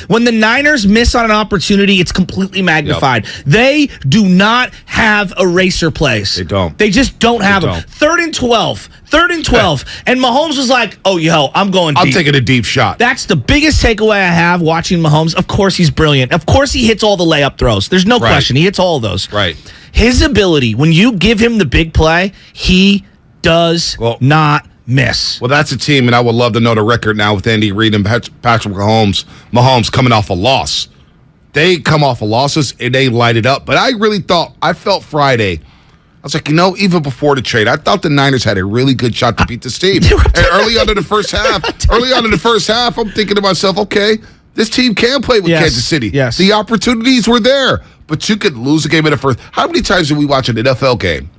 When the Niners miss on an opportunity, it's completely magnified. Yep. They do not have eraser plays. They don't. They just don't have them. 3rd and 12. 3rd and 12. And Mahomes was like, oh, yo, I'm going deep. I'm taking a deep shot. That's the biggest takeaway I have watching Mahomes. Of course, he's brilliant. Of course, he hits all the layup throws. There's no question. He hits all of those. Right. His ability, when you give him the big play, he does not miss. Well, that's a team, and I would love to know the record now with Andy Reid and Patrick Mahomes. Mahomes coming off a loss. They come off of losses, and they light it up. But I felt Friday, I was like, even before the trade, I thought the Niners had a really good shot to beat this team. And early on in the first half, I'm thinking to myself, okay, this team can play with Kansas City. Yes. The opportunities were there, but you could lose a game in the first. How many times do we watch an NFL game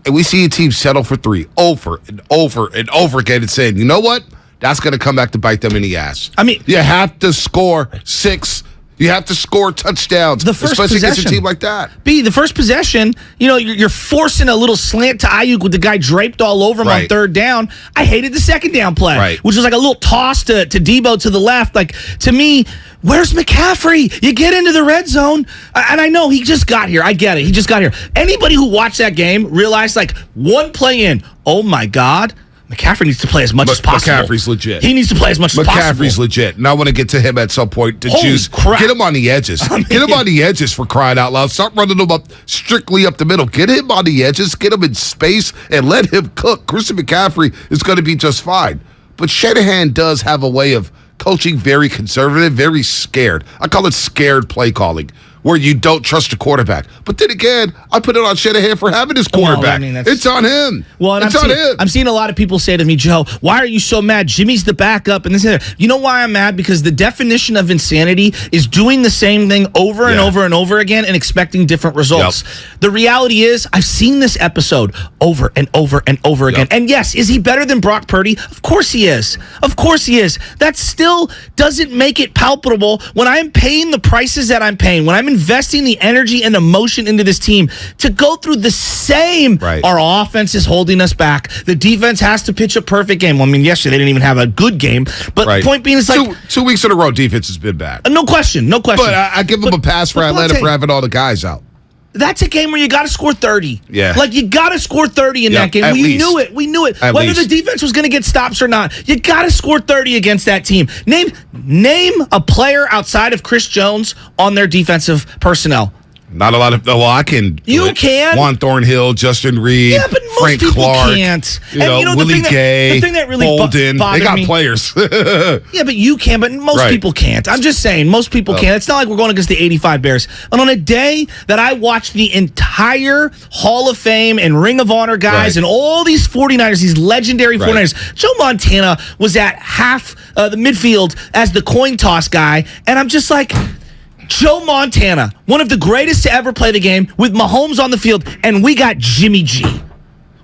and we see a team settle for 3 over and over and over again and saying, you know what? That's going to come back to bite them in the ass. I mean, you have to score 6. You have to score touchdowns, especially against a team like that. The first possession, you're forcing a little slant to Ayuk with the guy draped all over him on 3rd down. I hated the 2nd down play, which was like a little toss to Debo to the left. Like, to me, where's McCaffrey? You get into the red zone, and I know he just got here. I get it. He just got here. Anybody who watched that game realized, like, one play in, oh, my God, McCaffrey needs to play as much as possible. McCaffrey's legit. He needs to play as much as possible. McCaffrey's legit. And I want to get to him at some point. Get him on the edges. Get him on the edges, for crying out loud. Stop running him up strictly up the middle. Get him on the edges. Get him in space and let him cook. Christian McCaffrey is going to be just fine. But Shanahan does have a way of coaching very conservative, very scared. I call it scared play calling, where you don't trust the quarterback. But then again, I put it on Shanahan for having his quarterback. It's on him. Well, and it's on him. I'm seeing a lot of people say to me, Joe, why are you so mad? Jimmy's the backup. And this and that. You know why I'm mad? Because the definition of insanity is doing the same thing over and over and over again and expecting different results. The reality is, I've seen this episode over and over and over again. And yes, is he better than Brock Purdy? Of course he is. Of course he is. That still doesn't make it palpable when I'm paying the prices that I'm paying, when I'm investing the energy and emotion into this team to go through the same. Our offense is holding us back. The defense has to pitch a perfect game. Well, I mean, yesterday they didn't even have a good game. But the point being is, like, two weeks in a row, defense has been bad. No question. But I give them a pass for Atlanta for having all the guys out. That's a game where you got to score 30. Yeah. Like, you got to score 30 in that game. We knew it. Whether the defense was going to get stops or not, you got to score 30 against that team. Name a player outside of Chris Jones on their defensive personnel. Not a lot of. Well, I can. You can. Juan Thornhill, Justin Reed, but most Frank people Clark, can't. Willie Gay, the thing that really Bolden. They got players. Yeah, but you can. But most people can't. I'm just saying, most people can't. It's not like we're going against the 85 Bears. And on a day that I watched the entire Hall of Fame and Ring of Honor guys and all these 49ers, these legendary 49ers, Joe Montana was at half the midfield as the coin toss guy, and I'm just like, Joe Montana, one of the greatest to ever play the game, with Mahomes on the field, and we got Jimmy G.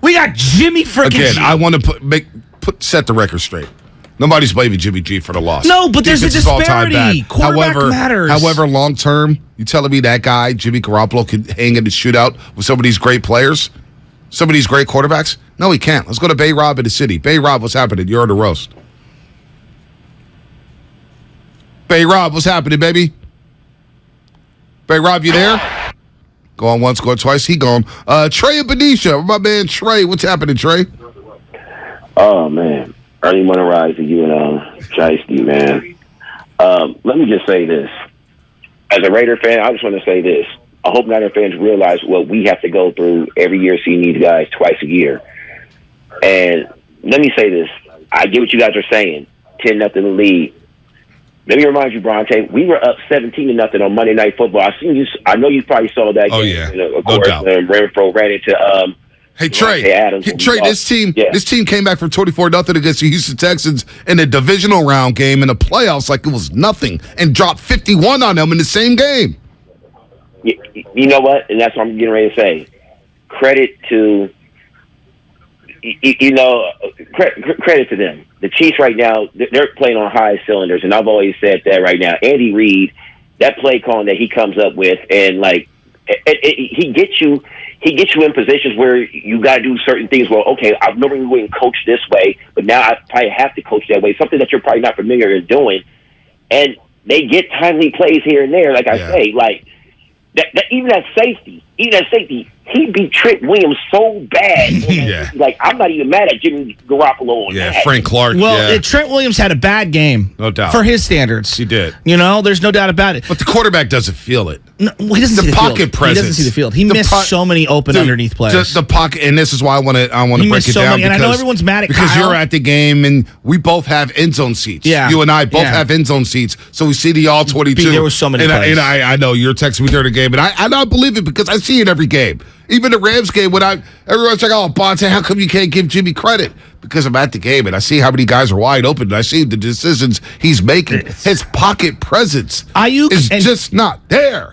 We got Jimmy freaking G. Again, I want to set the record straight. Nobody's blaming Jimmy G for the loss. No, but there's a disparity. Quarterback matters. However, long term, you telling me that guy, Jimmy Garoppolo, can hang in the shootout with some of these great players? Some of these great quarterbacks? No, he can't. Let's go to Bay Rob in the city. Bay Rob, what's happening? You're on the roast. Bay Rob, what's happening, baby? Bay Rob, you there? Going once, going twice. He gone. Trey and Benicia, my man Trey. What's happening, Trey? Oh, man. Early morning rise to you and Shiesty, man. Let me just say this. As a Raider fan, I just want to say this. I hope Niner fans realize what we have to go through every year seeing these guys twice a year. And let me say this. I get what you guys are saying. 10-0 lead. Let me remind you, Bronte, we were up 17-0 on Monday Night Football. I know you probably saw that game. Oh, yeah. Of course, Renfro ran into Hey, Trey. Adams. Hey, Trey, this team came back from 24-0 against the Houston Texans in a divisional round game in the playoffs like it was nothing and dropped 51 on them in the same game. You know what? And that's what I'm getting ready to say. Credit to, credit to them. The Chiefs right now, they're playing on high cylinders, and I've always said that right now. Andy Reid, that play calling that he comes up with, and he gets you in positions where you got to do certain things. Well, okay, I've never really coached this way, but now I probably have to coach that way, something that you're probably not familiar in doing. And they get timely plays here and there. Like I say, like that even that safety, he beat Trent Williams so bad. Like, I'm not even mad at Jimmy Garoppolo on that. Frank Clark. Well, Trent Williams had a bad game. No doubt. For his standards. He did. There's no doubt about it. But the quarterback doesn't feel it. No, he doesn't see the pocket field. presence. He doesn't see the field. He missed so many open underneath plays. The pocket, and this is why I want to break it down. And I know everyone's mad at because Kyle. you're at the game, and we both have end zone seats. Yeah. You and I both have end zone seats, so we see the all 22. There was so many plays. And I know you're texting me during the game, and I believe it because I see it every game. Even the Rams game, everyone's like, "Oh, Bonte, how come you can't give Jimmy credit?" Because I'm at the game and I see how many guys are wide open, and I see the decisions he's making. His pocket presence is just not there.